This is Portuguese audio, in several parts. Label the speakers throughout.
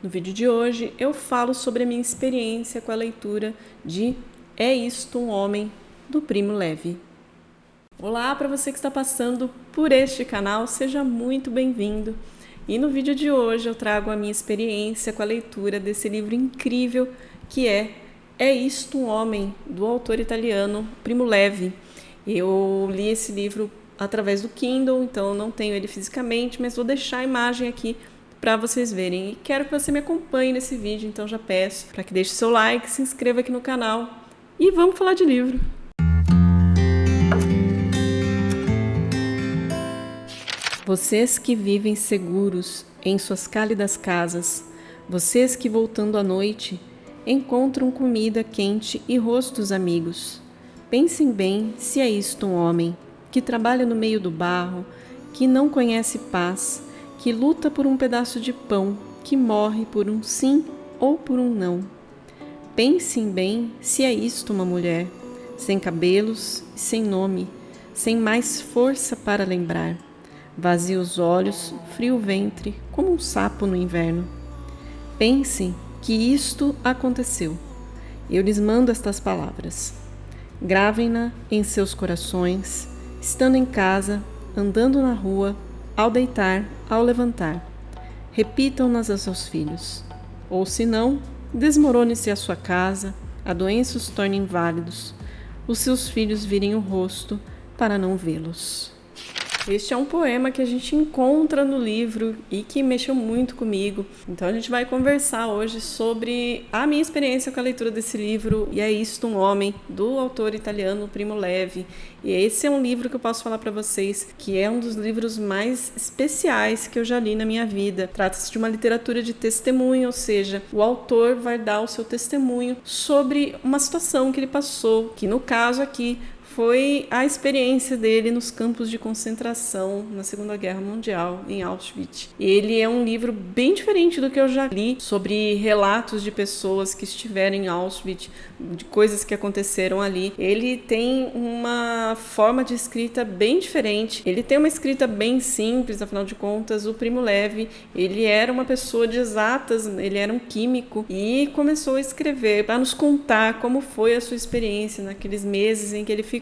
Speaker 1: No vídeo de hoje eu falo sobre a minha experiência com a leitura de É Isto um Homem, do Primo Levi. Olá para você que está passando por este canal, seja muito bem-vindo. E no vídeo de hoje eu trago a minha experiência com a leitura desse livro incrível que É Isto um Homem, do autor italiano Primo Levi. Eu li esse livro através do Kindle, então não tenho ele fisicamente, mas vou deixar a imagem aqui para vocês verem. E quero que você me acompanhe nesse vídeo, então já peço para que deixe seu like, se inscreva aqui no canal e vamos falar de livro. Vocês que vivem seguros em suas cálidas casas, vocês que voltando à noite encontram comida quente e rostos amigos, pensem bem se é isto um homem que trabalha no meio do barro, que não conhece paz, que luta por um pedaço de pão, que morre por um sim ou por um não. Pensem bem se é isto uma mulher, sem cabelos e sem nome, sem mais força para lembrar, vazia os olhos, frio o ventre, como um sapo no inverno. Pensem que isto aconteceu. Eu lhes mando estas palavras. Gravem-na em seus corações, estando em casa, andando na rua, ao deitar, ao levantar. Repitam-nas a seus filhos. Ou se não, desmorone-se a sua casa, a doença os torne inválidos, os seus filhos virem o rosto para não vê-los. Este é um poema que a gente encontra no livro e que mexeu muito comigo. Então a gente vai conversar hoje sobre a minha experiência com a leitura desse livro, E é Isto um Homem, do autor italiano Primo Levi. E esse é um livro que eu posso falar para vocês que é um dos livros mais especiais que eu já li na minha vida. Trata-se de uma literatura de testemunho, ou seja, o autor vai dar o seu testemunho sobre uma situação que ele passou, que no caso aqui foi a experiência dele nos campos de concentração na Segunda Guerra Mundial, em Auschwitz. Ele é um livro bem diferente do que eu já li sobre relatos de pessoas que estiveram em Auschwitz, de coisas que aconteceram ali. Ele tem uma forma de escrita bem diferente. Ele tem uma escrita bem simples, afinal de contas, o Primo Levi, ele era uma pessoa de exatas, ele era um químico e começou a escrever para nos contar como foi a sua experiência naqueles meses em que ele ficou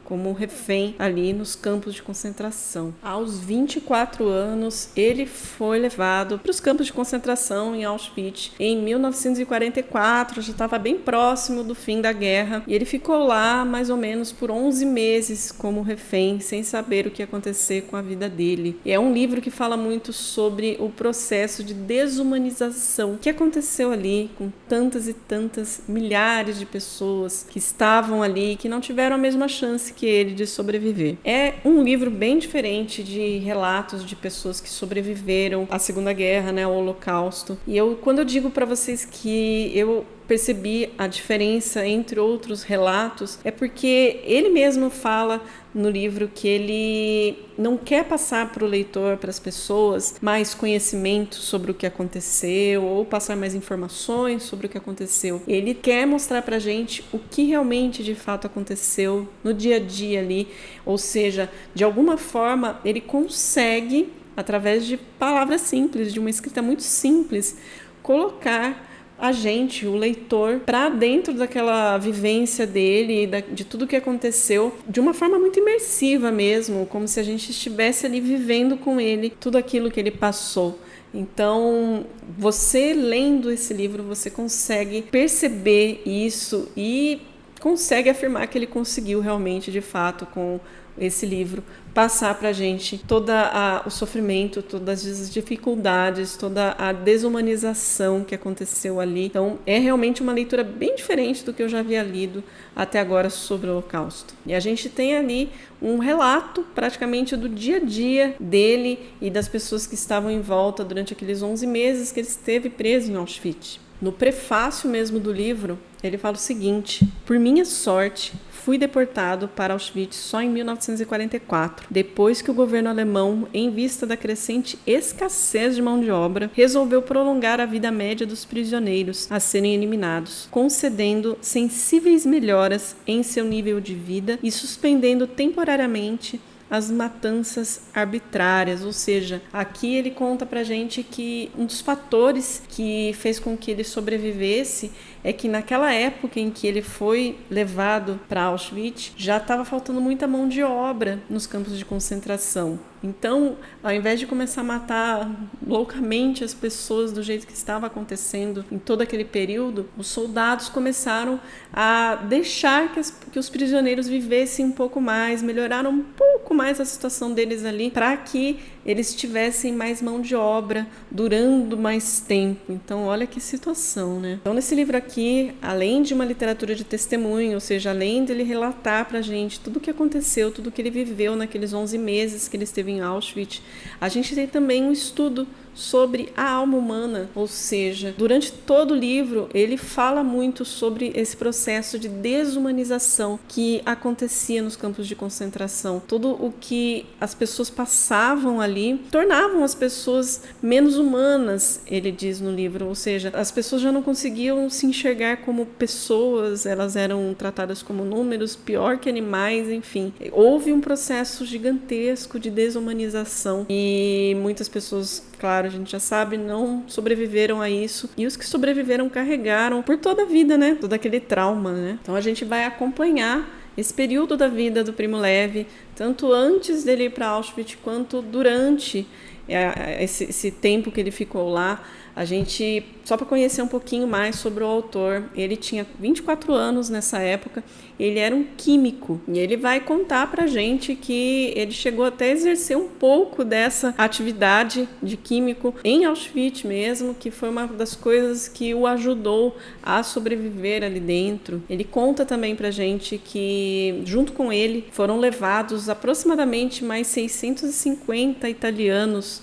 Speaker 1: como refém ali nos campos de concentração. Aos 24 anos, ele foi levado para os campos de concentração em Auschwitz. Em 1944, já estava bem próximo do fim da guerra, e ele ficou lá mais ou menos por 11 meses como refém, sem saber o que ia acontecer com a vida dele. E é um livro que fala muito sobre o processo de desumanização que aconteceu ali com tantas e tantas milhares de pessoas que estavam ali, que não tiveram a mesma chance que ele de sobreviver. É um livro bem diferente de relatos de pessoas que sobreviveram à Segunda Guerra, né, ao Holocausto. E quando eu digo para vocês que eu percebi a diferença entre outros relatos, é porque ele mesmo fala no livro que ele não quer passar para o leitor, para as pessoas, mais conhecimento sobre o que aconteceu ou passar mais informações sobre o que aconteceu. Ele quer mostrar para a gente o que realmente de fato aconteceu no dia a dia ali, ou seja, de alguma forma ele consegue, através de palavras simples, de uma escrita muito simples, colocar a gente, o leitor, para dentro daquela vivência dele, de tudo que aconteceu, de uma forma muito imersiva mesmo, como se a gente estivesse ali vivendo com ele tudo aquilo que ele passou. Então, você lendo esse livro, você consegue perceber isso e consegue afirmar que ele conseguiu realmente, de fato, com esse livro, passar para a gente todo o sofrimento, todas as dificuldades, toda a desumanização que aconteceu ali. Então, é realmente uma leitura bem diferente do que eu já havia lido até agora sobre o Holocausto. E a gente tem ali um relato praticamente do dia a dia dele e das pessoas que estavam em volta durante aqueles 11 meses que ele esteve preso em Auschwitz. No prefácio mesmo do livro, ele fala o seguinte: por minha sorte, fui deportado para Auschwitz só em 1944, depois que o governo alemão, em vista da crescente escassez de mão de obra, resolveu prolongar a vida média dos prisioneiros a serem eliminados, concedendo sensíveis melhoras em seu nível de vida e suspendendo temporariamente as matanças arbitrárias, ou seja, aqui ele conta pra gente que um dos fatores que fez com que ele sobrevivesse é que naquela época em que ele foi levado para Auschwitz, já estava faltando muita mão de obra nos campos de concentração. Então, ao invés de começar a matar loucamente as pessoas do jeito que estava acontecendo em todo aquele período, os soldados começaram a deixar que os prisioneiros vivessem um pouco mais, melhoraram um pouco mais a situação deles ali, para que eles tivessem mais mão de obra, durando mais tempo. Então, olha que situação, né? Então, nesse livro aqui, além de uma literatura de testemunho, ou seja, além dele relatar pra gente tudo o que aconteceu, tudo o que ele viveu naqueles 11 meses que ele esteve em Auschwitz, a gente tem também um estudo sobre a alma humana, ou seja, durante todo o livro ele fala muito sobre esse processo de desumanização que acontecia nos campos de concentração. Tudo o que as pessoas passavam ali tornavam as pessoas menos humanas, ele diz no livro, ou seja, as pessoas já não conseguiam se enxergar como pessoas, elas eram tratadas como números, pior que animais, enfim. Houve um processo gigantesco de desumanização e muitas pessoas, claro, a gente já sabe, não sobreviveram a isso. E os que sobreviveram carregaram por toda a vida, né? Todo aquele trauma, né? Então a gente vai acompanhar esse período da vida do Primo Levi, tanto antes dele ir para Auschwitz, quanto durante esse tempo que ele ficou lá. A gente, só para conhecer um pouquinho mais sobre o autor, ele tinha 24 anos nessa época, ele era um químico, e ele vai contar pra gente que ele chegou até a exercer um pouco dessa atividade de químico em Auschwitz mesmo, que foi uma das coisas que o ajudou a sobreviver ali dentro. Ele conta também pra gente que, junto com ele, foram levados aproximadamente mais 650 italianos,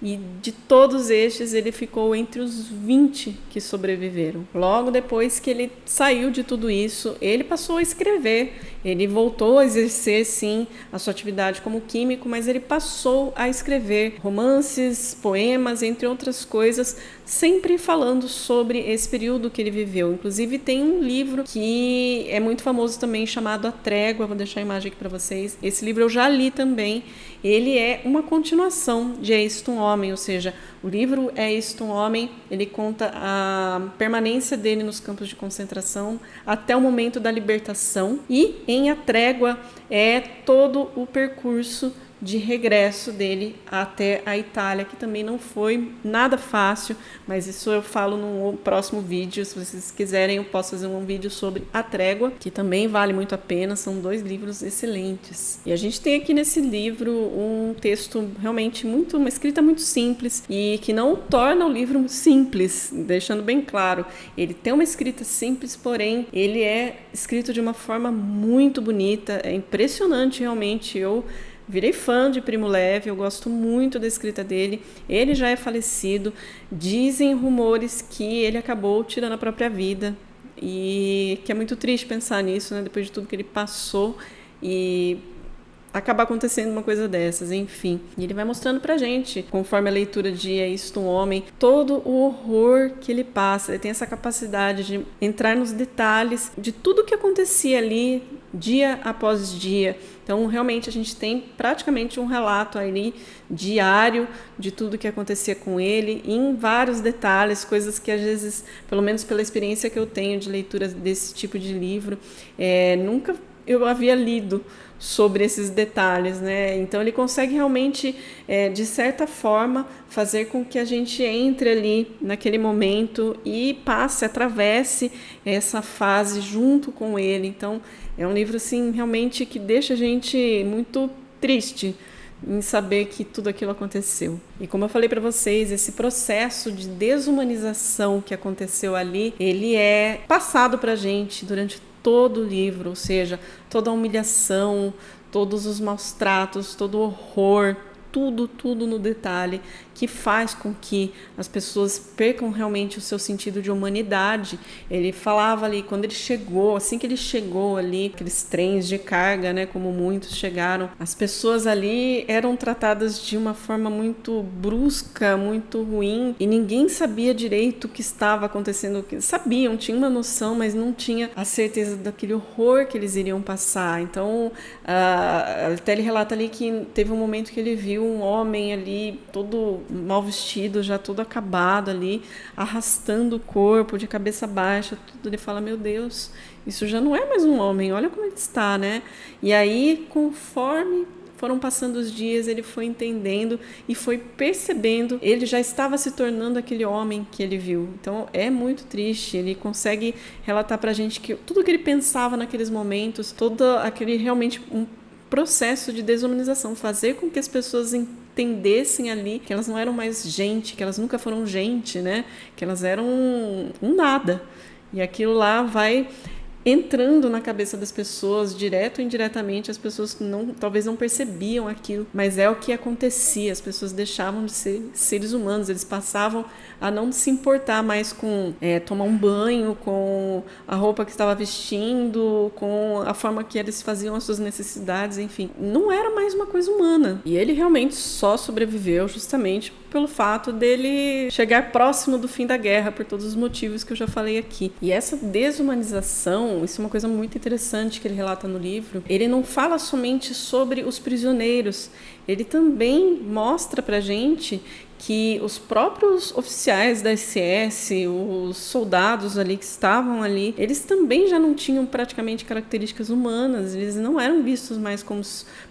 Speaker 1: e de todos estes ele ficou entre os 20 que sobreviveram. Logo depois que ele saiu de tudo isso, ele passou a escrever. Ele voltou a exercer, sim, a sua atividade como químico, mas ele passou a escrever romances, poemas, entre outras coisas, sempre falando sobre esse período que ele viveu. Inclusive tem um livro que é muito famoso também, chamado A Trégua. Vou deixar a imagem aqui para vocês. Esse livro eu já li também. Ele é uma continuação de É Isto um Homem, ou seja, o livro É Isto um Homem, ele conta a permanência dele nos campos de concentração até o momento da libertação, e em A Trégua é todo o percurso de regresso dele até a Itália, que também não foi nada fácil, mas isso eu falo no próximo vídeo. Se vocês quiserem, eu posso fazer um vídeo sobre A Trégua, que também vale muito a pena, são 2 livros excelentes. E a gente tem aqui nesse livro um texto realmente uma escrita muito simples, e que não torna o livro simples, deixando bem claro, ele tem uma escrita simples, porém ele é escrito de uma forma muito bonita, é impressionante realmente. Eu virei fã de Primo Levi, eu gosto muito da escrita dele. Ele já é falecido, dizem rumores que ele acabou tirando a própria vida, e que é muito triste pensar nisso, né? Depois de tudo que ele passou, e acabar acontecendo uma coisa dessas, enfim. E ele vai mostrando pra gente, conforme a leitura de É Isto um Homem, todo o horror que ele passa. Ele tem essa capacidade de entrar nos detalhes de tudo que acontecia ali, dia após dia. Então, realmente, a gente tem praticamente um relato ali diário de tudo que acontecia com ele, em vários detalhes, coisas que às vezes, pelo menos pela experiência que eu tenho de leitura desse tipo de livro, nunca eu havia lido sobre esses detalhes, né? Então ele consegue realmente, de certa forma, fazer com que a gente entre ali naquele momento e atravesse essa fase junto com ele. Então é um livro assim realmente que deixa a gente muito triste em saber que tudo aquilo aconteceu. E como eu falei para vocês, esse processo de desumanização que aconteceu ali, ele é passado para a gente durante todo o livro, ou seja, toda a humilhação, todos os maus tratos, todo o horror, tudo no detalhe que faz com que as pessoas percam realmente o seu sentido de humanidade. Ele falava ali, quando ele chegou, assim que ele chegou ali, aqueles trens de carga, né, como muitos chegaram, as pessoas ali eram tratadas de uma forma muito brusca, muito ruim, e ninguém sabia direito o que estava acontecendo. Sabiam, tinha uma noção, mas não tinha a certeza daquele horror que eles iriam passar. Então, até ele relata ali que teve um momento que ele viu um homem ali, todo mal vestido, já todo acabado ali, arrastando o corpo de cabeça baixa, tudo. Ele fala, meu Deus, isso já não é mais um homem, olha como ele está, né? E aí, conforme foram passando os dias, ele foi entendendo e foi percebendo, ele já estava se tornando aquele homem que ele viu. Então é muito triste, ele consegue relatar pra gente que tudo que ele pensava naqueles momentos, todo aquele realmente um processo de desumanização, fazer com que as pessoas entendessem ali que elas não eram mais gente, que elas nunca foram gente, né? Que elas eram um nada. E aquilo lá vai entrando na cabeça das pessoas, direto ou indiretamente. As pessoas talvez não percebiam aquilo, mas é o que acontecia. As pessoas deixavam de ser seres humanos, eles passavam a não se importar mais com tomar um banho, com a roupa que estava vestindo, com a forma que eles faziam as suas necessidades, enfim. Não era mais uma coisa humana. E ele realmente só sobreviveu justamente pelo fato dele chegar próximo do fim da guerra, por todos os motivos que eu já falei aqui. E essa desumanização, isso é uma coisa muito interessante que ele relata no livro. Ele não fala somente sobre os prisioneiros, ele também mostra pra gente que os próprios oficiais da SS, os soldados ali que estavam ali, eles também já não tinham praticamente características humanas, eles não eram vistos mais como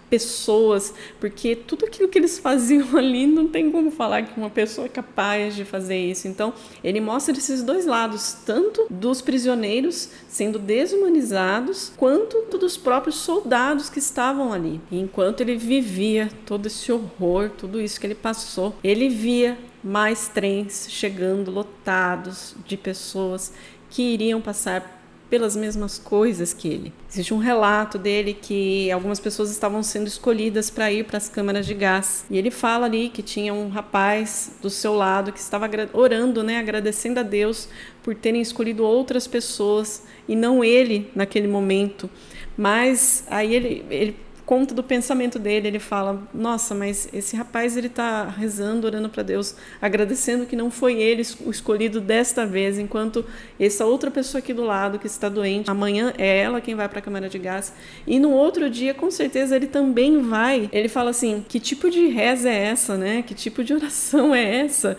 Speaker 1: pessoas, porque tudo aquilo que eles faziam ali não tem como falar que uma pessoa é capaz de fazer isso. Então, ele mostra esses dois lados, tanto dos prisioneiros sendo desumanizados, quanto dos próprios soldados que estavam ali. E enquanto ele vivia todo esse horror, tudo isso que ele passou, ele via mais trens chegando lotados de pessoas que iriam passar pelas mesmas coisas que ele. Existe um relato dele que algumas pessoas estavam sendo escolhidas para ir para as câmaras de gás. E ele fala ali que tinha um rapaz do seu lado que estava orando, né, agradecendo a Deus por terem escolhido outras pessoas e não ele naquele momento. Mas aí ele conta do pensamento dele, ele fala, nossa, mas esse rapaz ele está rezando, orando para Deus, agradecendo que não foi ele o escolhido desta vez, enquanto essa outra pessoa aqui do lado que está doente, amanhã é ela quem vai para a câmara de gás, e no outro dia com certeza ele também vai. Ele fala assim, que tipo de reza é essa, né? Que tipo de oração é essa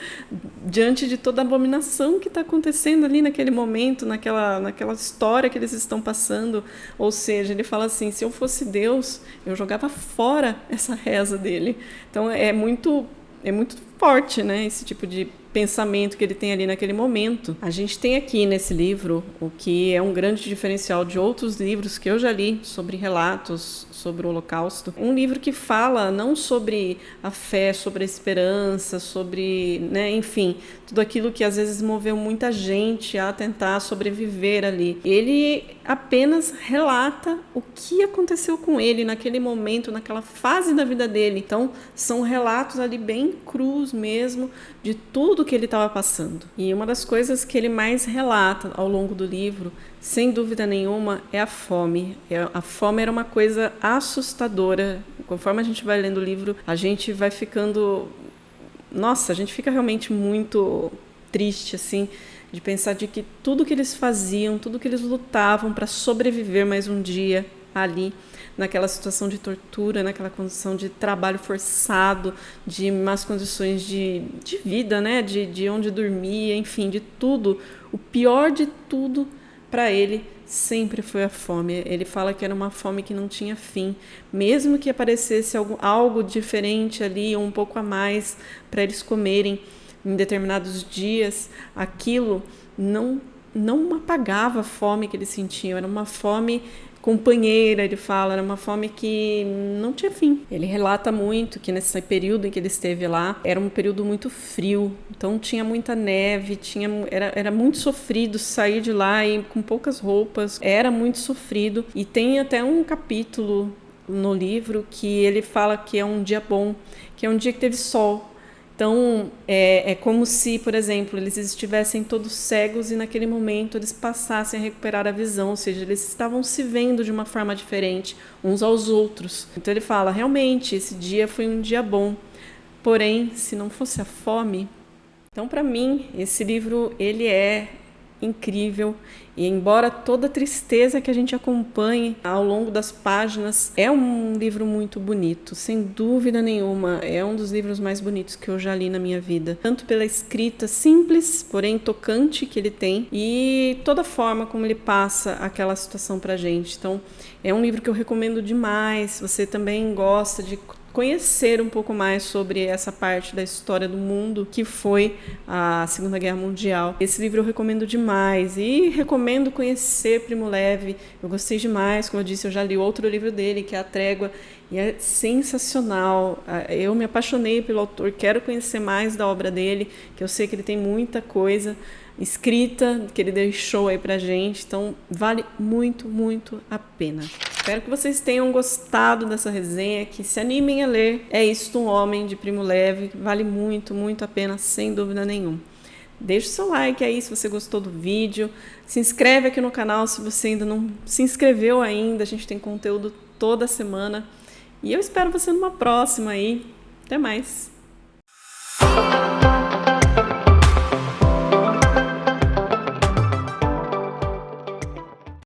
Speaker 1: diante de toda a abominação que está acontecendo ali naquele momento, naquela história que eles estão passando? Ou seja, ele fala assim, se eu fosse Deus, eu jogava fora essa reza dele. Então é muito forte, né, esse tipo de pensamento que ele tem ali naquele momento. A gente tem aqui nesse livro o que é um grande diferencial de outros livros que eu já li sobre relatos sobre o Holocausto. Um livro que fala não sobre a fé, sobre a esperança, sobre, né, enfim, tudo aquilo que às vezes moveu muita gente a tentar sobreviver ali. Ele apenas relata o que aconteceu com ele naquele momento, naquela fase da vida dele. Então, são relatos ali bem crus mesmo de tudo que ele estava passando. E uma das coisas que ele mais relata ao longo do livro, sem dúvida nenhuma, é a fome. A fome era uma coisa assustadora. Conforme a gente vai lendo o livro, a gente vai ficando... Nossa, a gente fica realmente muito triste, assim, de pensar de que tudo que eles faziam, tudo que eles lutavam para sobreviver mais um dia ali, naquela situação de tortura, naquela condição de trabalho forçado, de más condições de vida, né? De onde dormia, enfim, de tudo. O pior de tudo para ele sempre foi a fome. Ele fala que era uma fome que não tinha fim. Mesmo que aparecesse algo diferente ali, um pouco a mais, para eles comerem em determinados dias, aquilo não apagava a fome que eles sentiam. Era uma fome companheira, ele fala, era uma fome que não tinha fim. Ele relata muito que nesse período em que ele esteve lá, era um período muito frio, então tinha muita neve, era muito sofrido sair de lá e com poucas roupas, era muito sofrido. E tem até um capítulo no livro que ele fala que é um dia bom, que é um dia que teve sol. Então, é como se, por exemplo, eles estivessem todos cegos e naquele momento eles passassem a recuperar a visão, ou seja, eles estavam se vendo de uma forma diferente uns aos outros. Então ele fala, realmente, esse dia foi um dia bom, porém, se não fosse a fome... Então, para mim, esse livro, ele é incrível, e embora toda a tristeza que a gente acompanhe ao longo das páginas, é um livro muito bonito, sem dúvida nenhuma, é um dos livros mais bonitos que eu já li na minha vida, tanto pela escrita simples, porém tocante que ele tem, e toda a forma como ele passa aquela situação pra gente. Então, é um livro que eu recomendo demais. Se você também gosta de conhecer um pouco mais sobre essa parte da história do mundo que foi a Segunda Guerra Mundial. Esse livro eu recomendo demais e recomendo conhecer Primo Levi. Eu gostei demais, como eu disse, eu já li outro livro dele, que é A Trégua, e é sensacional. Eu me apaixonei pelo autor, quero conhecer mais da obra dele, que eu sei que ele tem muita coisa escrita que ele deixou aí pra gente, então vale muito, muito a pena. Espero que vocês tenham gostado dessa resenha, que se animem a ler É Isto um Homem, de Primo Levi, vale muito, muito a pena, sem dúvida nenhuma. Deixe o seu like aí se você gostou do vídeo, se inscreve aqui no canal se você ainda não se inscreveu ainda, a gente tem conteúdo toda semana, e eu espero você numa próxima aí. Até mais!